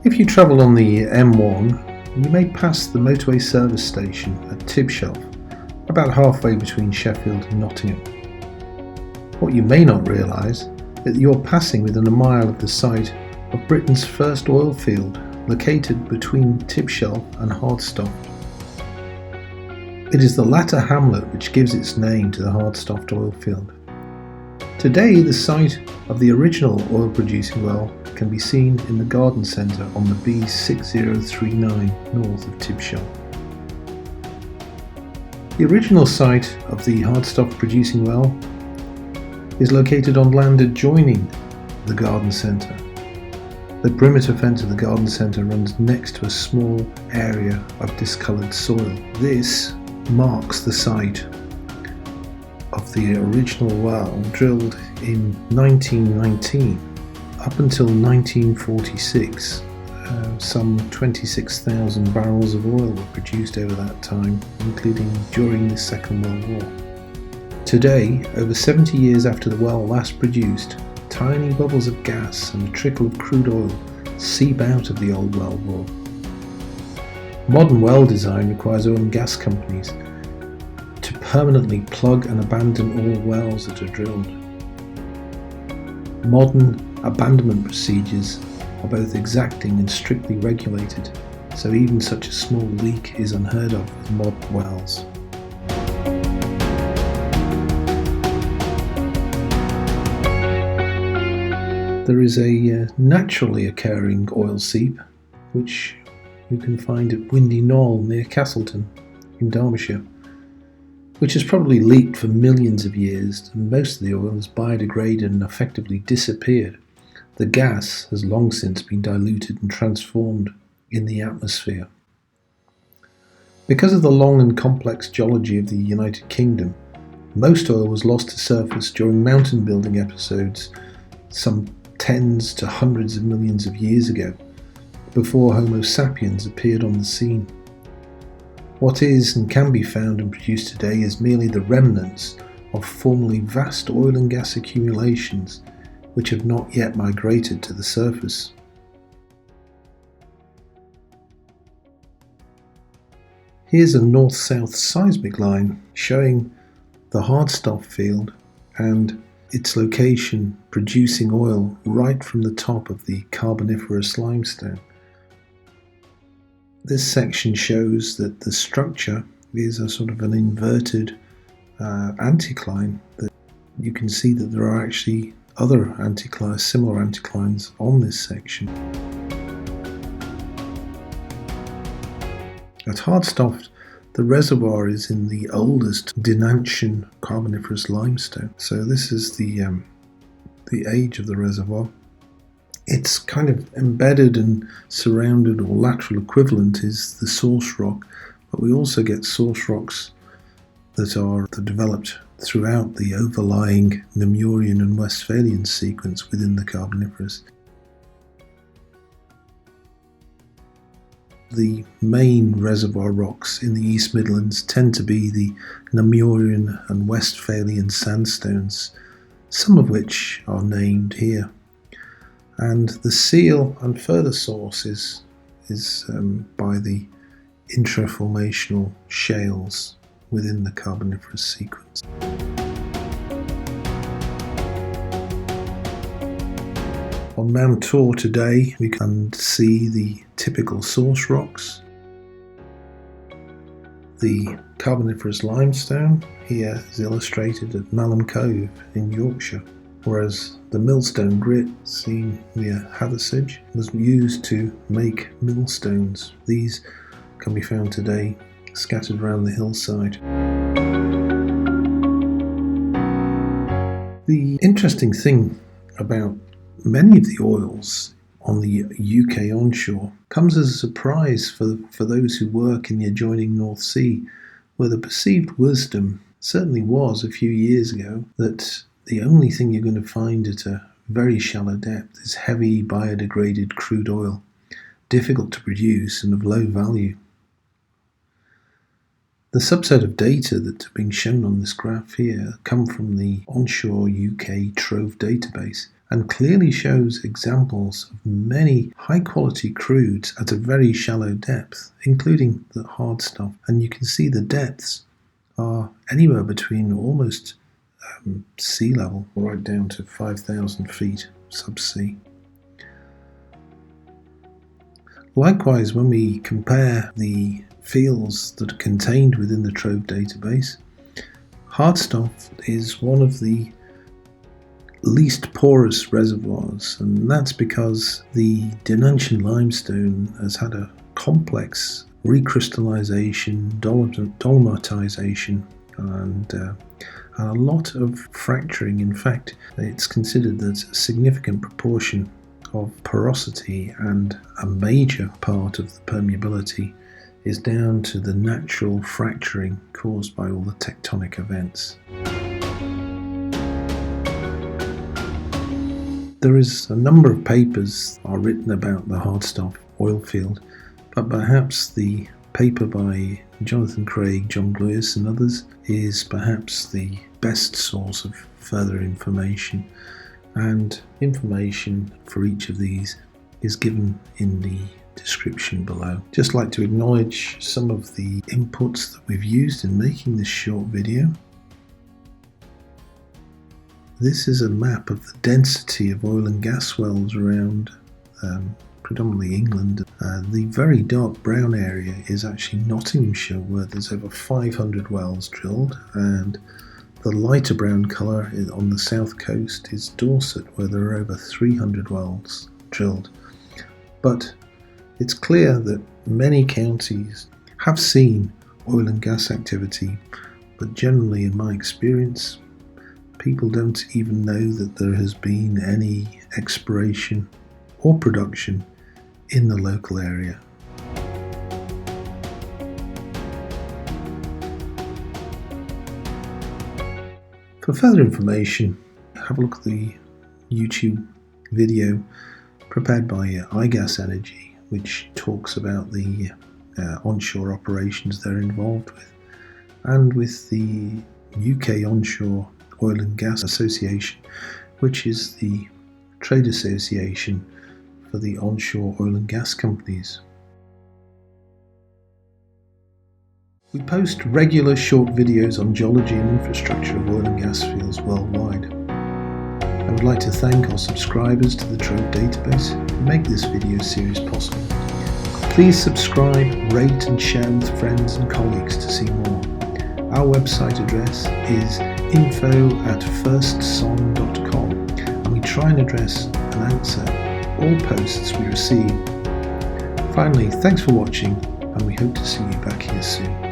If you travel on the M1, you may pass the motorway service station at Tibshelf, about halfway between Sheffield and Nottingham. What you may not realise is that you're passing within a mile of the site of Britain's first oil field, located between Tibshelf and Hardstoft. It is the latter hamlet which gives its name to the Hardstoft oil field. Today, the site of the original oil producing well can be seen in the garden centre on the B6039 north of Tibshelf. The original site of the Hardstoft producing well is located on land adjoining the garden centre. The perimeter fence of the garden centre runs next to a small area of discoloured soil. This marks the site of the original well drilled in 1919 up until 1946. Some 26,000 barrels of oil were produced over that time, including during the Second World War. Today, over 70 years after the well last produced, tiny bubbles of gas and a trickle of crude oil seep out of the old well bore. Modern well design requires oil and gas companies to permanently plug and abandon all wells that are drilled. Modern abandonment procedures are both exacting and strictly regulated, so even such a small leak is unheard of with modern wells. There is a naturally occurring oil seep, which you can find at Windy Knoll near Castleton in Derbyshire, which has probably leaked for millions of years, and most of the oil has biodegraded and effectively disappeared. The gas has long since been diluted and transformed in the atmosphere. Because of the long and complex geology of the United Kingdom, most oil was lost to surface during mountain building episodes some tens to hundreds of millions of years ago, before Homo sapiens appeared on the scene. What is and can be found and produced today is merely the remnants of formerly vast oil and gas accumulations which have not yet migrated to the surface. Here's a north-south seismic line showing the Hardstoft field and its location producing oil right from the top of the Carboniferous limestone. This section shows that the structure is a sort of an inverted anticline. That you can see that there are actually other anticlines, similar anticlines on this section. At Hardstoft, the reservoir is in the oldest Dinantian Carboniferous limestone. So this is the age of the reservoir. It's kind of embedded and surrounded, or lateral equivalent is the source rock, but we also get source rocks that are developed throughout the overlying Namurian and Westphalian sequence within the Carboniferous. The main reservoir rocks in the East Midlands tend to be the Namurian and Westphalian sandstones, some of which are named here. And the seal and further source is by the intraformational shales within the Carboniferous sequence. On Mount Tor today, we can see the typical source rocks. The Carboniferous limestone here is illustrated at Malham Cove in Yorkshire, whereas the millstone grit seen near Hathersage was used to make millstones. These can be found today scattered around the hillside. The interesting thing about many of the oils on the UK onshore comes as a surprise for those who work in the adjoining North Sea, where the perceived wisdom certainly was a few years ago that the only thing you're going to find at a very shallow depth is heavy biodegraded crude oil, difficult to produce and of low value. The subset of data that are being shown on this graph here come from the Onshore UK Trove database, and clearly shows examples of many high-quality crudes at a very shallow depth, including the Hardstoft. And you can see the depths are anywhere between almost sea level right down to 5,000 feet subsea. Likewise, when we compare the fields that are contained within the Trove database, Hardstoft is one of the least porous reservoirs, and that's because the Denuntian limestone has had a complex recrystallization, dolomitization, and a lot of fracturing. In fact, it's considered that a significant proportion of porosity and a major part of the permeability is down to the natural fracturing caused by all the tectonic events. There is a number of papers are written about the Hardstoft oil field, but perhaps the paper by Jonathan Craig, John Gluyas and others is perhaps the best source of further information, and information for each of these is given in the description below. Just like to acknowledge some of the inputs that we've used in making this short video. This is a map of the density of oil and gas wells around predominantly England. The very dark brown area is actually Nottinghamshire, where there's over 500 wells drilled, and the lighter brown colour on the south coast is Dorset, where there are over 300 wells drilled. But it's clear that many counties have seen oil and gas activity, but generally, in my experience, people don't even know that there has been any exploration or production in the local area. For further information, have a look at the YouTube video prepared by IGas Energy, which talks about the onshore operations they're involved with, and with the UK Onshore Oil Gas Association, which is the trade association for the onshore oil and gas companies. We post regular short videos on geology and infrastructure of oil and gas fields worldwide. I would like to thank our subscribers to the Trove database who make this video series possible. Please subscribe, rate and share with friends and colleagues to see more. Our website address is info@firstsong.com, and we try and address and answer all posts we receive. Finally, thanks for watching, and we hope to see you back here soon.